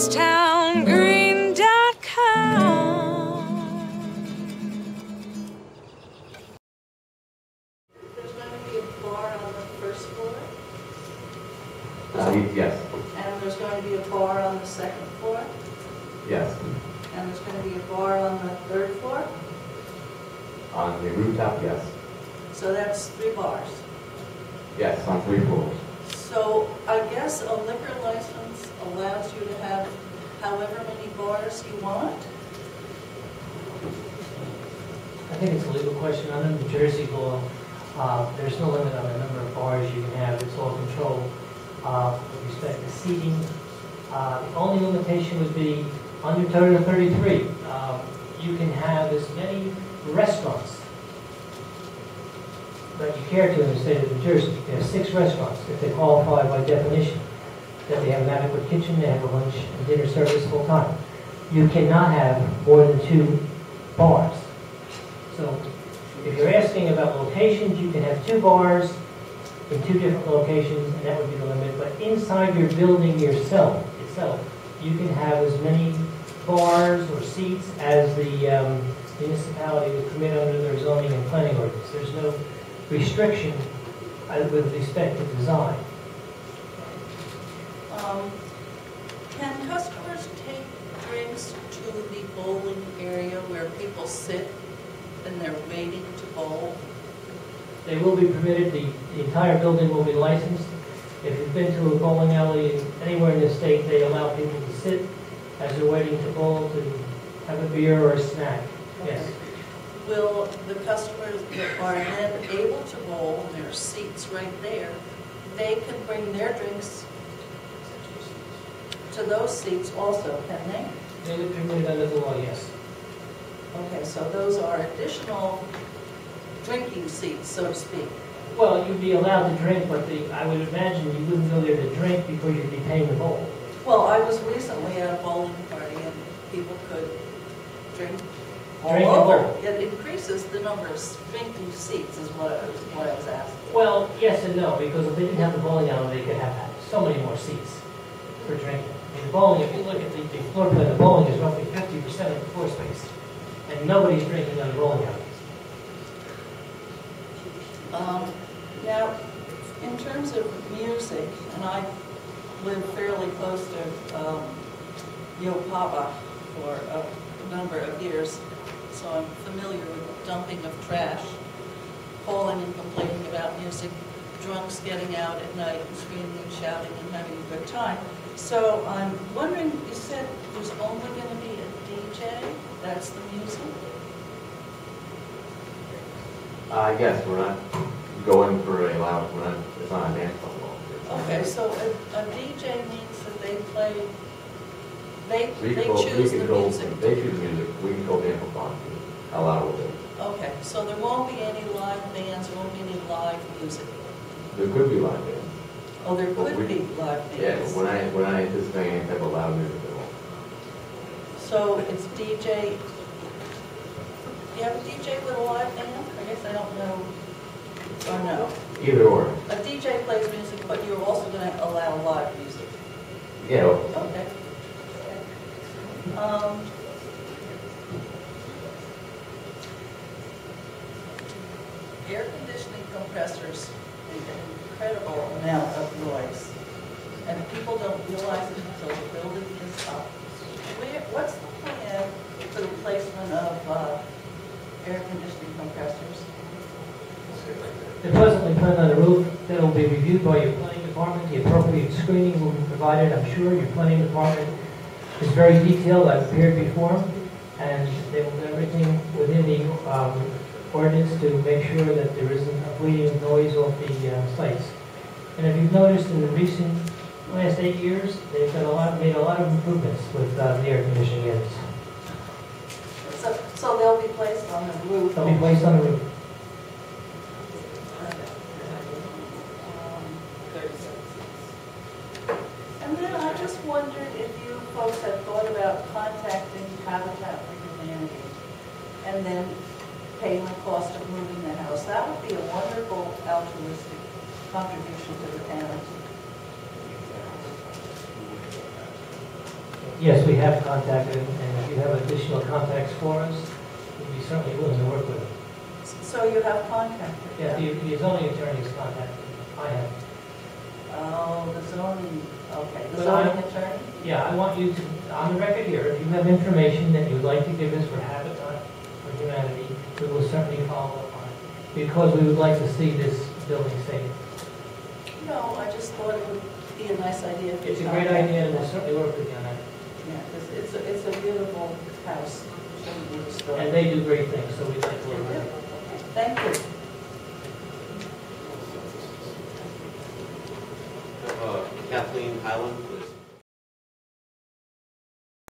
MorristownGreen.com. There's going to be a bar on the first floor? Yes. And there's going to be a bar on the second floor? Yes. And there's going to be a bar on the third floor? On the rooftop, yes. So that's 3 bars. Yes, on 3 floors. So I guess a liquor license allows you to have however many bars you want? I think it's a legal question. Under New Jersey law, there's no limit on the number of bars you can have. It's all controlled with respect to seating. The only limitation would be under Title 33. You can have as many restaurants that you care to in the state of New Jersey. You have 6 restaurants if they qualify by definition, that they have an adequate kitchen, they have a lunch and dinner service full time. You cannot have more than 2 bars. So if you're asking about locations, you can have 2 bars in 2 different locations, and that would be the limit. But inside your building itself, you can have as many bars or seats as the municipality would permit under their zoning and planning ordinance. There's no restriction with respect to design. Can customers take drinks to the bowling area where people sit and they're waiting to bowl? They will be permitted. The entire building will be licensed. If you've been to a bowling alley anywhere in the state, they allow people to sit as they're waiting to bowl, to have a beer or a snack. Yes. Will the customers that are then able to bowl, and there are seats right there, they can bring their drinks to those seats also, can they? They would permit it under the law, yes. Okay, so those are additional drinking seats, so to speak. Well, you'd be allowed to drink, but I would imagine you wouldn't go there to drink because you'd be paying the bowl. Well, I was recently at a bowling party and people could drink all over. It increases the number of drinking seats is what I was asking. Well, yes and no, because if they didn't have the bowling alley, they could have so many more seats for drinking. I mean, the bowling, if you look at the floor plan, the bowling is roughly 50% of the floor space, and nobody's drinking on the bowling alley. Now, in terms of music, and I live fairly close to Yopapa for a number of years, so I'm familiar with dumping of trash, calling and complaining about music, drunks getting out at night and screaming and shouting and having a good time. So I'm wondering, you said there's only going to be a DJ? That's the music? Yes, we're not going for a loud, it's not a dance level. Okay, so a DJ means that they play, they choose the music. They choose the music. We control the amplifier, how loud it will be. Okay, so there won't be any live bands, there won't be any live music. There could be live bands. Oh, there could be live bands. Yeah, when I anticipate any type of loud music at all. So it's DJ. Do you have a DJ with a live band? I guess I don't know. Or no? Either or. A DJ plays music, but you're also going to allow live music. Yeah. Okay. Air conditioning compressors make an incredible amount of noise, and people don't realize it until the building is up. What's the plan for the placement of air conditioning compressors? They're presently planned on the roof. That will be reviewed by your planning department. The appropriate screening will be provided, I'm sure. Your planning department is very detailed. I've appeared before them, and they will do everything within the ordinance to make sure that there isn't a bleeding of noise off the sites. And if you've noticed in the last 8 years, they've made a lot of improvements with the air conditioning units. So they'll be placed on the roof? They'll be placed on the roof. And then I just wondered if you folks had thought about contacting Habitat for Humanity and then paying the cost of moving the house. That would be a wonderful altruistic contribution to the town. Yes, we have contacted him, and if you have additional contacts for us, we'd be certainly willing to work with him. So you have contacted Yeah, them? the zoning attorney's contacted him. I have. Oh, the zoning, okay, the But zoning attorney? Yeah, I want you to, on the record here, if you have information that you'd like to give us for Habitat for Humanity, we will certainly follow up on it, because we would like to see this building saved. No, I just thought it would be a nice idea. if you It's a great contacted idea, and we'll them. certainly work with you on that. Yeah, it's a beautiful house. Shouldn't be destroyed. And they do great things, so we'd like to work with them. Thank you. Kathleen Highland.